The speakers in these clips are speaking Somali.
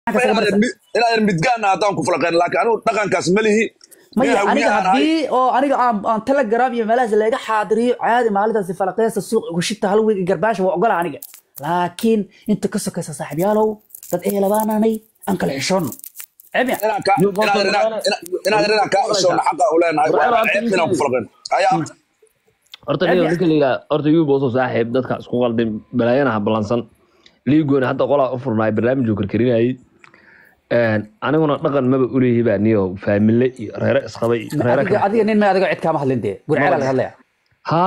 إلى المدقان هذاك فلقين لكن أنا دقن كاس ملهي مايا أنا هدي أو أنا تلقرام يملاز اللي حاضري عادي ما لده في فلقيس السوق وشيت هلوي قرباش وأقول عنك لكن أنت قصة صاحب يالو تد إيه لباناني أنكل عشان عمي أنا كأشون حقا أولين عيبنا فلقين أيام horta horta yuu booso saaxiib dadka isku qalbin balaayanaha balansan liigoona hadda qolaa u furnay barnaamijku karkarinayay aniguna dhaqan maba u leeyahay baa niyo faamile iyo reere isqabay reere adiga nin ma adiga cid kama hadlintee gurceel la hadlaya ha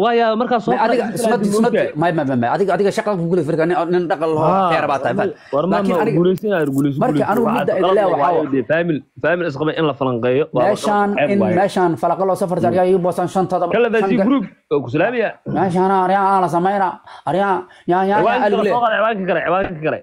waaya marka soo adiga sunad ma adiga shaqo ku gulay firka nin dhaqan loo xeer baa tahay laakiin aniga guulaysan marka anigu muddo ilaa waxa faamil isqabay in la falanqeeyo meeshan falaqo loo safar jariya iyo boosan shantada kala basi group ku salaamiya meeshan ariya la sameeyna ariya ya alule ciwaanka kale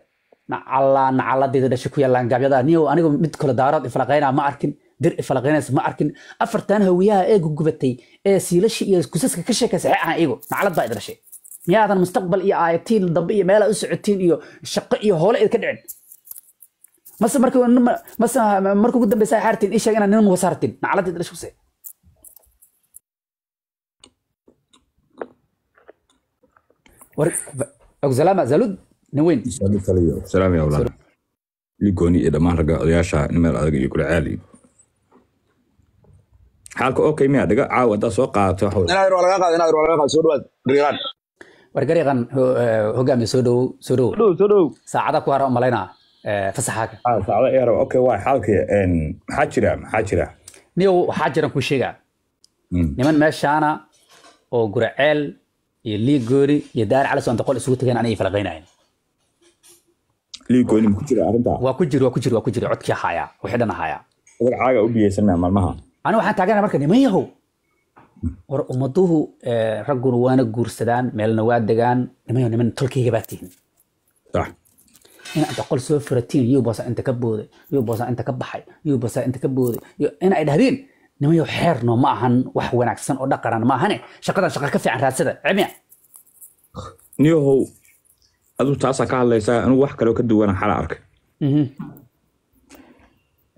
nacala dida dhashay ku yaalaan gaabyada niyo anigu mid kale daarad iflaqeena ma arkin dir iflaqeenas ma arkin afartan hawiyaha ee gugubatay ee siilashi iyo kusaska ka sheekay saxiixan iyagu nacalad baa dhashay miyaadan mustaqbal iyo aayatiin dambe iyo meel u socotiin iyo shaqo iyo hoole ka dhicin markuu ugu dambeysay xaartiin isha inaan nin wasartin nacalad dida dhashay أقزلامة زلود نوين سلام يا أولاد ليكوني إذا ما رجع ياشا نمر أدق يقول عالي حالك أوكي ميا دقة عاود أسوق تحول أنا أروح لقاء سودوات ريان ورجريغان هو جامي سودو ساعة كوارا مالينا فسحاك ساعة إيرو أوكي واي حالك إن حاجرة نيو حاجرة كوشيجا نمن ماشانا أو جرعال يلي جوري يدار على سؤال تقول سويت كان أنا يفلقينين ليكوني مكتير أنت وكجري عدك حياة وحدنا حياة أول حاجة أبي يسمع مالمها أنا واحد تاجنا مركني ما يهو وأمضوه رجل وانا جورسدان مال نواد دجان ما يهو من تركيا جبتين صح هنا أنت قل سوفرتين يوبس أنت كبودي يوبس أنت كبحي يوبس أنت كبودي أنا إدهبين نما يحيرنا معهن وحونا عكسن أو دقرنا معهن شقة كفي عن راسده عميا نيو aduu taasa ka hadlaysaa anigu wax kale oo ka duwan xal arka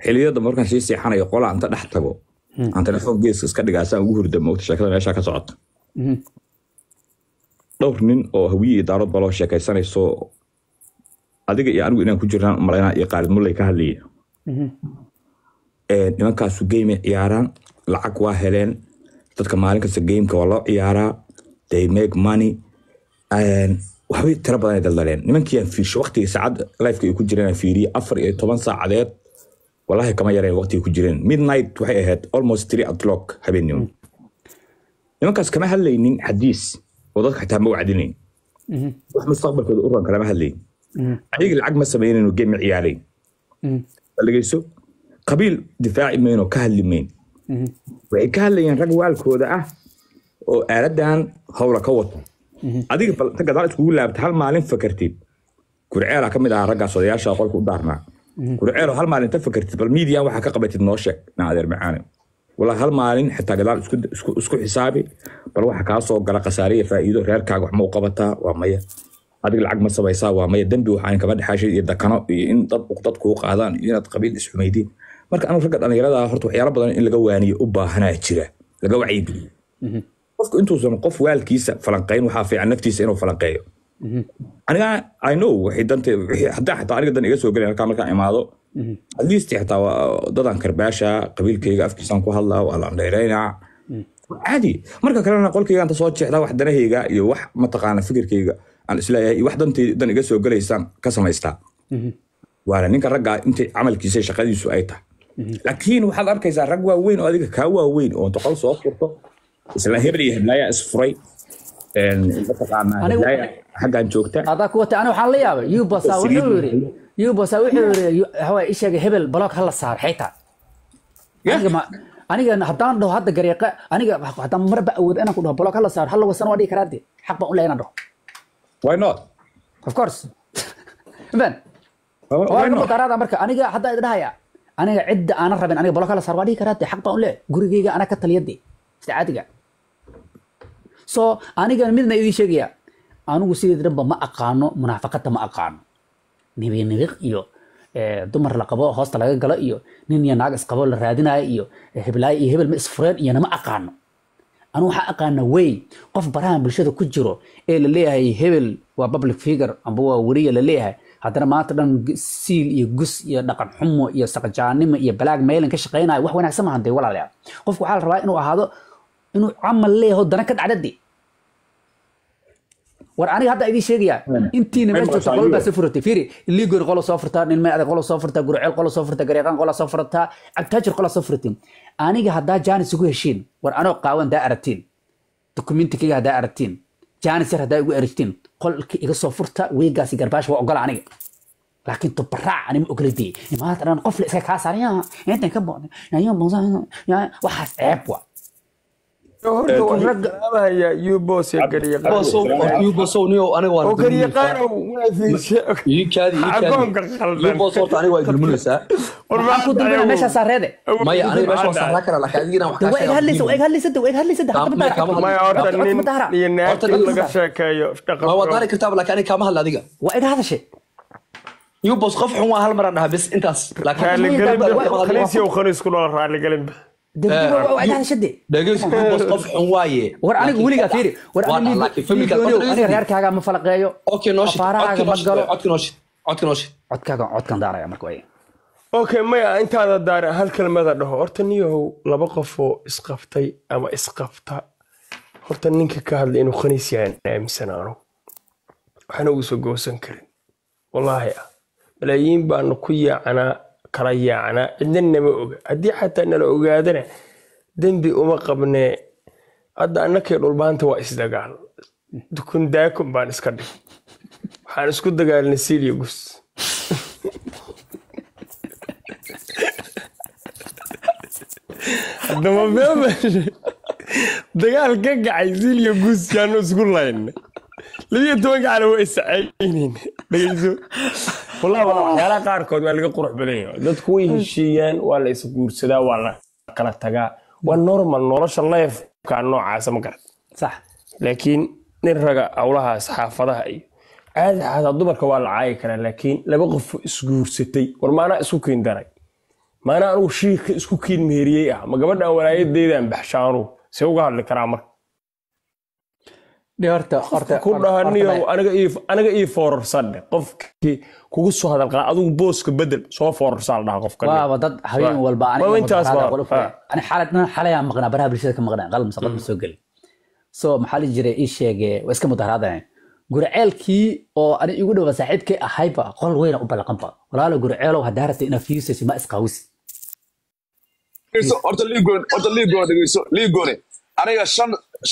xiliyada markaan sii seexanayo qola anta dhex tago aan telefoon gees iska dhigaasaa ugu hurda moogta sheekada meesha ka socota dhowr nin oo hawiye daarad baloo sheekaysanayso adiga iyo anigu inaan ku jirnaan malaynaa iyo qaarid mulay ka hadlayay nimankaasu game ciyaaraan lacag waa heleen dadka maalin kasta gameka waa loo ciyaaraa they make money waxay tira badan ay daldaleen nimankii aan fiirsho waqtiga saacad live-ka ay ku jireen fiiriye 14 saacadeed wallahi kama yareen waqtiga ku jireen midnight waxay ahayd almost 3 o'clock habeenimo nimankaas kama hadlaynin xadiis oo dadka xitaa ma wacdinayn wax mustaqbalkooda u ran kama hadlayn ayaga lacag ma sameeyeen oo game ciyaareen balagayso qabiil difaaci meeno ka hadlimeyn waxay ka hadlayeen rag waalkooda ah oo aaladan hawla ka wato adiga ta gadaal iskugu laabta hal maalin fakartid gurceela ka mid ah raggaas odayaasha qolka u daarnaa gurceelo hal maalin ta fakartid bal media waxa ka qabatid noo sheeg naadeer macaane wala hal maalin xitaa gadaal isku xisaabi bal waxa ka soo gala qasaariye faa'iido reerkaaga wax ma u qabataa waa maya adiga lacag ma sabaysaa waa maya dambi waxaan kaba dhaxashay iyo dakano iyo in dad ku qaadaan iyo inaad qabiil isxumeydin marka anu ragga dhalinyarada horta waxyaalo badan in laga waaniyo u baahanaa jira laga wacyiga qofku intuusan qof waalkiisa falanqeyn waxaa fiican naftiisa inuu falanqeeyo aniga I know wixii danta hadaa aniga dan iga soo galay halka markaan imaado at least xitaa dadan karbaasha qabiilkayga afkiisan ku hadlaa waa la dheereynaa caadi marka kalena qolkayga anta soo jeexdaa wax danahayga iyo wax ma taqaana fikirkayga aan isleeyahay wax dan iga soo galaysaan ka samaystaa waana ninka ragga intii camalkiisa shaqadiisu ay tahay laakiin waxaad arkaysaa rag waaweyn oo adiga kaa waaweyn oo toqol soo furto isla hebel heblaaya isfuray mataqaanaa heblaaya xaggaan joogta adaa ku wata ana waxaan la yaabay yuubasa wuxuu yiri hawaa ishaga hebel block hala saar xayta aniga haddaan dhaho hadda gareeqa aniga haddaan marba awood inaan ku dhaho block hala saar hal wasan waa dhigi karaa dee xaq baan u leeyahay inaan dhaho why not of course waa ma darada marka aniga hadda idhahaya aniga cidda aan rabin aniga block hala saar waa dhigi karaa dee xaq baan u leeyahay gurigeyga ana ka taliyadii استعادة so أنا قال مدنا إذا شجيا أنا وسيد ربما ما أقانو منافقة ما أقانو نبي نرق يو dumar la qabo hoosta laga galo iyo nin iyo naag isqabo la raadinayo iyo heblaay iyo hebel ma isfureen iyo nama aqaano anu waxa aqaana way qof barahan bulshada ku jiro ee la leeyahay hebel waa public figure amba waa wariye la leeyahay haddana maanta dhan siil iyo gus iyo dhaqan xumo iyo saqjaanimo iyo balaag meelan ka shaqeynayo wax wanaagsan ma handay walaalayaal qofku waxa la rabaa inuu ahaado inuu camal leeyahay dana ka dhacdadii war aniga hadda idin sheegaya intiina meesha qolo baa safurtay fiiri liigoor qolo soo furtaa nin ma adag qolo soo furtaa gurceel qolo soo furtaa gareeqan qolo soo furtaa abtaajir qolo soo furtiin aniga hadda jaanis ugu heshiin war anoo qaawan daa aratiin dokumentiga hadda aratiin jaanis yar hadda ugu aratiin qolki iga soo furta weegaasi garbaash waa ogol aniga laakiin tubaraac ani ma ogolidii imaad aran qof la iska ka saaraya inta ka boqon ya waxaas ceeb waa يوبوس قف حوا هالمرة بس انت خليس يو خليس كل رالي قلب هذا شدي دقيقة يوبوس قف حوايه war aniga weligaa fiiri war aniga reerkaaga ma falaqeeyo اوكي نوشد codkan daaraya marka way اوكي ما انت هذا دار هالكلمه dhaho horta niyow laba qof oo isqaftay ama isqafta horta ninka ka hadlay inuu khaniis yahay aaminsanaano waxaan ugu soo goosan karin wallahi malaayiin baan ku yaacana kala yaacana cidna ma oga hadii xataa nala ogaadana dambi uma qabne hadda annakay dhulbaanta waa isdagaal dukun daakum baan iska dhig waxaan isku dagaalnay Siriya Gus hadda ma beema dagaal ka gacay Siriya Gus yaanu isku lahayn ليه توقع على ويسعينين دقيقة والله waxyaalaha qaarkood waa laga qurux badan yahay dadku way heshiiyaan waa la is guursadaa waa la kala tagaa waa normal nolosha life ka noocaas ma garan sax laakiin nin raga awlahaas xaafadaha iyo caadi dumarka waa la caayi karaa laakiin laba qof is guursatay war maana isku keen daray maana anigu shiikh isku keen meeriyay ah ma gabadhan walaayadeedan baxshaanu si uga hadli karaa marka horta ku dhahaniyo aniga ii foorarsan qofkii kugu soo hadal qaa adigu booska bedel soo foorarsan dhaha qofkan waa dad habeen walba aniga ani xalay aan maqnaa baraha bulshada ka maqnaa qalab masaqad soo gal soo maxal jiray ii sheegay waa iska mudaharaadeen gurceelkii oo ani igu dhaw saaxiibkay ahayba qol weyn u balaqanba walaalo gurceelow hadaartay ina fiisay ma isqaawis horta liigoone aniga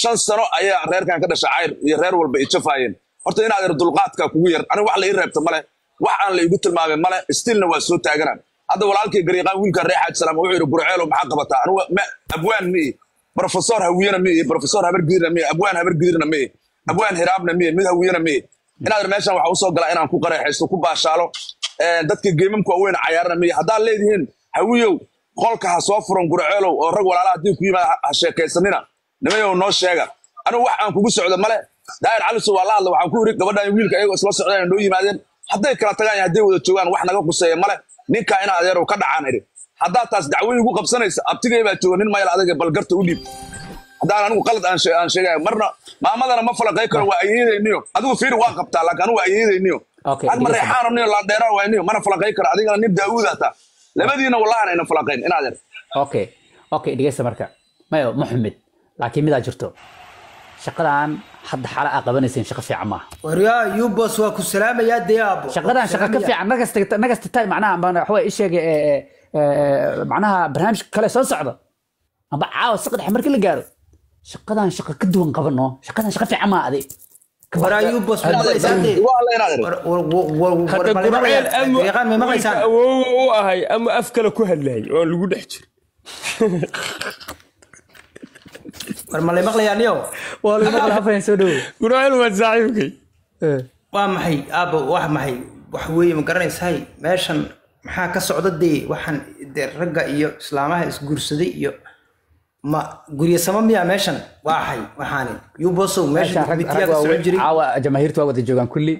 shan sano ayaa reerkan ka dhashay cayr iyo reer walba ay jafaayeen horta inaad ir dulqaadka kugu yar aniga wax la ii reebta male wax aan la igu tilmaamay male stilna waa soo taaganaan hadda walaalkay gariiqaan wiilka reexaad salaam wuxuu yiri gurceelo maxaa qabataa aniga abwaan mi professor hawiyana mi professor habar giirna mi abwaan habar giirna mi abwaan hiraabna mi mid hawiyana mi inaad meeshan waxa u soo galaa inaan ku qareexaysto ku baashaalo dadka geemamku weyn cayaarna mi hadaa leedihiin hawiyow qolka ha soo furan gurceelo oo rag walaalaha hadii ku yimaada ha sheekaysanina nimayow noo sheega anigu wax aan kugu socdo male daayir cali soo walaal waxaan ku yiri gabadhan wiilka ayaga isla socdaan noo yimaadeen hadday kala tagaan hadday wada joogaan wax naga quseeyo male ninka ina adeero ka dhacaan iri hadaa taas dacwo igu qabsanaysa abtigay baa jooga nin mayl adaga balgarta u dhiib hadaan anigu qalad aan sheegay marna maamadana ma falaqay karo waa ayeedayniyo adigu fiir waa qabtaa laakiin anigu ayeedayniyo hal mar reexaan niyo la dheeraa waa niyo mana falaqay karo adigana nin daawuudata labadiina wallahi ayna falaqayn ina adeer okay dhigeysa marka mayo Muhammad laakiin mid jirto shaqadan hadda xala qabanaysan shaqo fiican ma wariya yubos waa ku salaamaya diyaabo shaqadan shaqo ka fiican nagasta tay macnaha waxa way sheegay macnaha barnaamij kale soo socdo amba caawa saqad marka la gaaro shaqadan shaqo ka duwan qabano shaqadan shaqo fiican ma aday wariya yubos waa ahay ama af kale ku hadlay oo lagu dhex jiro warma lay maqlayaaniyo waa lagu maqlaafayeen soo dhaw gurceel waa saaxiibkay waa maxay aabo wax maxay wax weeye ma garanaysaa meeshan maxaa ka socda dee waxaan ragga iyo islaamaha isguursaday iyo ma guriya sama miya meeshan waa xay waxaan yuboso meeshan ragga jiray caawa jamaahiirtu waa wada joogan kulli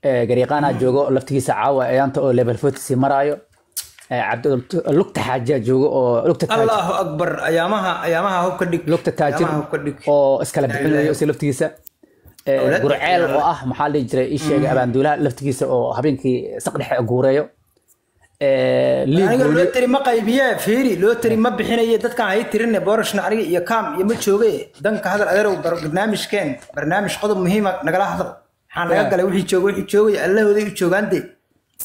غريقانا جوجو لفتيسا عاوة أيانتا أو ليفل فوتسي مرايو عبد لقطة حاجة جوجو أو لقطة تاجر الله أكبر أيامها هو كدك لقطة تاجر أو إسكالا بحلو يوسي لفتيسا قرعيل أو محل يجري إيشي أباندولا لفتيسا أو هبينكي سقدح أقوريو aniga loo tiri ma qaybiye fiiri loo tiri ma bixinaye dadkan ay tirin boorash naariga iyo kaam iyo ma joogay danka hadal adeerow barnaamij qodob muhiim ah nagala hadal waxaan laga galay wixii joogay allahooday u joogaande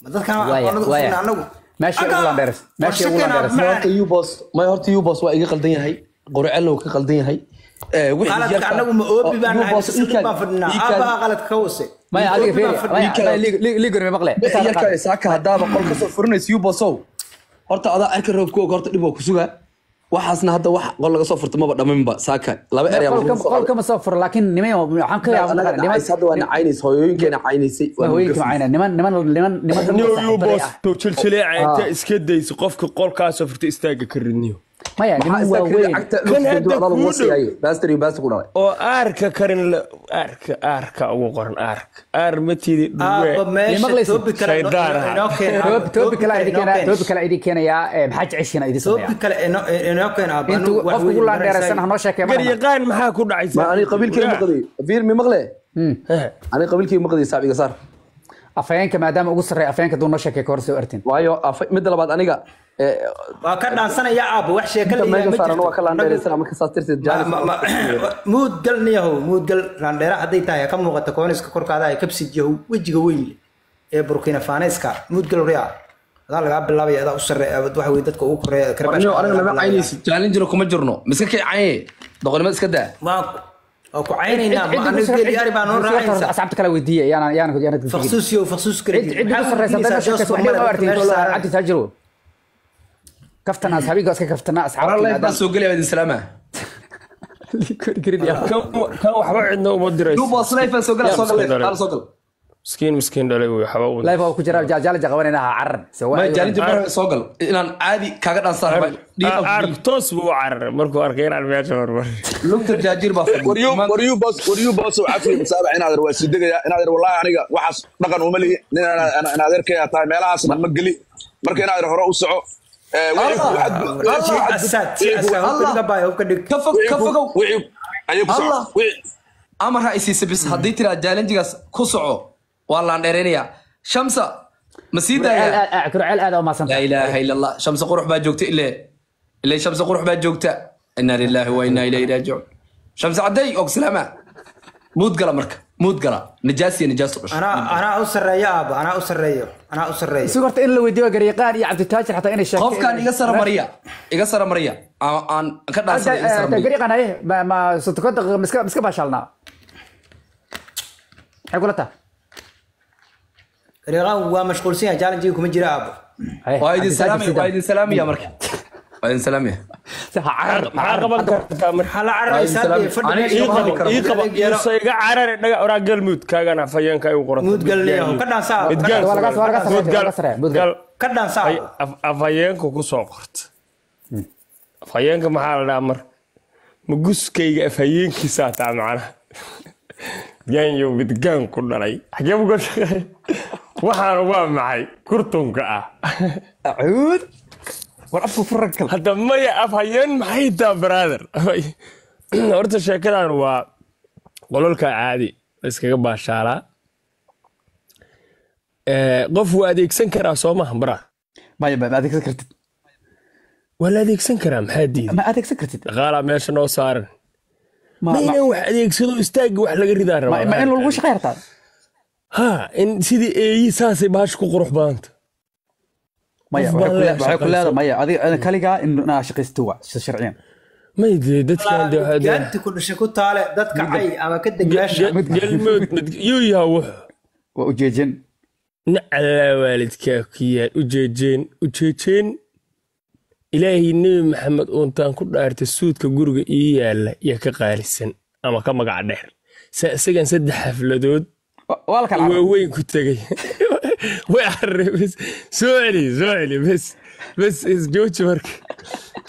ma dadkan aqoonadu furna anagu ماشي أقولان دارس ماشي أقولان دارس ما هرت يوبوس وإيجا قلدين هاي قرعلنا وكي قلدين هاي غلط كأنه مؤوبي بان هاي بس ما فدنا أبا غلط كوسي ما يعطيك فيري لي قرمي مقلع يركا ساكا هدابا قول كسو فرنيس يوبوسو هرت أدا أركا روبكو هرت ديبو كسوغا waxaasna hadda wax qol laga soo furto maba dhaminba saaka laba eray qol kama soo fur laakiin nimay waxaan ka yaabaa niman hadda waa caynays hooyooyinkeena caynaysay hooyooyinka macayna niman boos to jiljileeca inta iska dayso qofka qolkaas soo furta istaaga ka ridniyo maya niman waa weyn kan hadda ku wasiyay bastri bast ku dhalay oo aarka karin aarka ugu qoran aar matidi توبي كلا إيدي كنا يا بحاج عشنا إيدي سميع توبي كلا إنه كان أبا أنتوا قفوا كل عن درسنا هنوشة كمان قريقان ما كنا عايزين ما أنا قبيل كي مقضي فير مي مغلى أنا قبيل كي مقضي سابق صار أفين كما دام أقصر أفين كدون نوشة كورس وأرتين وايو مثل بعد أنا وكان سنة يا أبو وحشة كل ما يصير أنا وكلا عن درسنا ما كسرت الجانب مود قلني هو مود قل عن درا حديتها يا كم وقت كونس كورك هذا يكبس جو وجه وين بوركينا فانيسكا مود قل ريال هذا اللي قبل الله هذا أسر واحد ويدك أوكر كرباش أنا لما عيني جالين جرو كم جرنو مسك عين دخل ما سكده ما أو عيني نام أنا قلت أربعة نور راعي أصعبت كلا ودية يعني فخصوص كريم عدة سر سدنا شكل وحنا ما أرتين عدي تاجروا كفتنا أصحابي قاس كفتنا أصحاب الله يبارك سوق لي بدي سلامة كان وحبا عندنا مدرس لو باص لايف سوق لا سوق مسكين دلي وحبا لايف أو كجرا جال جاونا عرض سواء ما جالي جبر سوق إن عادي كاغد أنصار عرض توس بو عرض مركو أركين على المياه شهر لو تجاجير بافر وريو باص وعافية مسابع أنا هذا الواسيد أنا هذا والله أنا وحص نقن وملي أنا هذا كي أطاي ميلا أصلا مقلي مركي أنا هذا هراء وسعو أمر رئيسي سبس هديت له جالنجاس كسعو والله نرينيا شمسة مسيدة يا كرعل هذا ما سمع لا إله إلا الله شمس قروح باجوكت إلا شمس قروح باجوكت إنا لله وإنا إليه راجعون شمس عدي أو سلامة مود قلا مرك مود قلا نجاس أنا أسر يا أبا أنا أسر سوقت إلا وديو قريقان يا عبد التاجر حتى إني شاك خوف كان يقصر مريا أن كذا يقصر مريا قريقان إيه ما ستكون مسك باشلنا أقولتها قريقان هو مشغول سيا جالن جيكم جرا أبا وايد السلام يا مرك وايد السلام يا مرحلة عربي سادة أنا يسوي عرر نجا أراجل مود كأنا فيان كأي وقرط مود قال لي هو كذا صعب كذا صعب أفيان كوكو صقرت فيان كمحل الأمر مجوس كي أفيان كيسات معنا جاين يوم بتجان كلنا لي حاجة بقول وحنا معي كرتون كأ عود ورأفو فرقل هذا ما يأفيان محيطة برادر أردت شكرا هو قولوا لك عادي بس كي باشارة قفوا هذيك سنكرة صومه برا ما هذيك سكرت ولا هذيك سنكرة محدي ما هذيك سكرت غالة ماشي نو صار ما ينوح هذيك سيدو استاج وحلا قري دار ما إنه الوش غير طال ها إن سيدي أي ساسي باش كقروح بانت ما كل هذا ما أنا كلجا إنه أنا شقيستوا شرعيا ما يدري دتك عنده هذا أنت كل شيء كنت على دتك عي أما كده جلاش يا وح وجيجن نعلى والدك كيان وجيجين إلهي النبي محمد أنتان كل أرت السود كجورج إياه يا كقارسن أما كم قاعدير سجن سد حفلة والله كلام وين كنت جاي ويعرف بس سؤالي بس جوتش ورك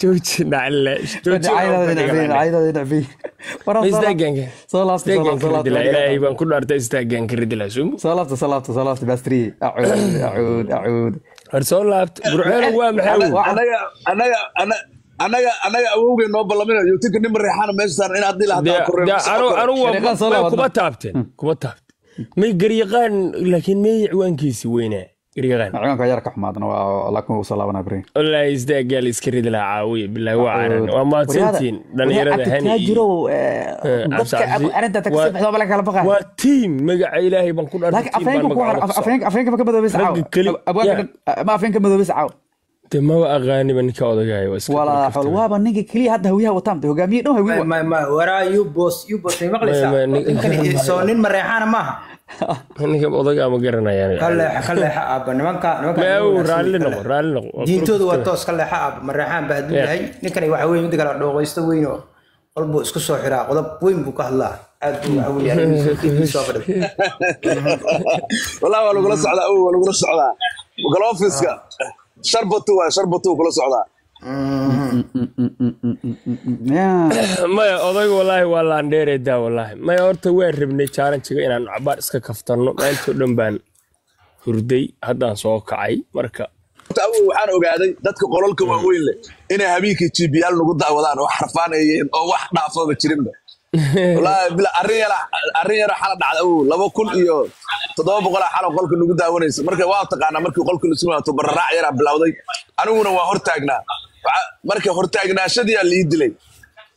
jooji nacla jooji عايده نعبي istaaganka صلاة ilaahay baan ku dhaartay istaaganka ridila sumo صلاة باستري أعود har soo laabta burceelo waa maxay anaga awowgeen noo ballaminayo tinka nin reexana meeshaan in hadii la hadaa anu kuma taabteen may garyaqaan laakiin may ciwaankiisi weynaa garyaqaan عيونك يا ركح ما أنا لكن وصل أنا برين والله يزدقال يسكري دلها عاوية بالله وعرن وما تسنتين دنيرة هني تاجروا أنت تكسب حساب لك على بقى وتيم مجا إلهي بنقول لكن أفينك ما كبدوا بيسعوا أبغاك ما أفينك كبدوا بيسعوا ما أغاني من كذا جاي ولا حول ولا نيجي كلي هذا هويها وطامته هو جميل هو ما ورا يوبوس في مقلسة يمكن يسونين مريحان ما إنك أضيع ما قرنا يعني خلي حق نمانك ما هو رالنا دينتو دو توس خلي حق مريحان بهدول هاي نكني وحوي مدك على دوغ يستوينه قلبه اسكو سو خيرا قلب وين بو كهلا ادو وحوي يعني سو فدب والله waa lagu socdaa galoofiska sharbatu kula socdaa maya odaygu wallaahi waa laan dheereedaa wallaahi maya horta waan rabnay challenge-ga inaan cabaar iska kaftanno maantoo dhan baan hurday haddaan soo kacay marka waxaan ogaaday dadka qolalka waaweyn leh inay habeenkii GBL nagu daawadaan oo xarfaanayeen oo wax dhaafaba jirinba wallaahi bila arrin yara xala dhacda 2000 iyo 700 xala qolka nagu daawanaysa marka waa taqaana markii qolka la sumato barraac yara bilowday aniguna waa hortaagnaa markii hortaagnaashadii la dilay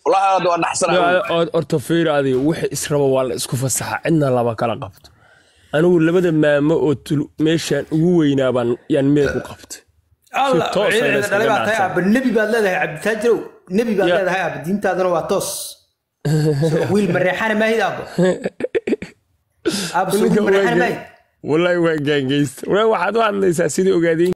wallaahi hada waa naxsanahay orto fiiraadi wixii israba waa la isku fasaxa cidna laba kala qabto anigu labada maamo oo meeshan ugu weynaa baan yaan meed u qabtay الله دلبا تاي اب النبي بعد لهي عبد تاجرو نبي بعد لهي اب دينتادنا waa toos wiil marixana ma hida اب سوق marixana ma wallahi waa gaangeyst waxaad u hadlaysaa sidii ogaadeen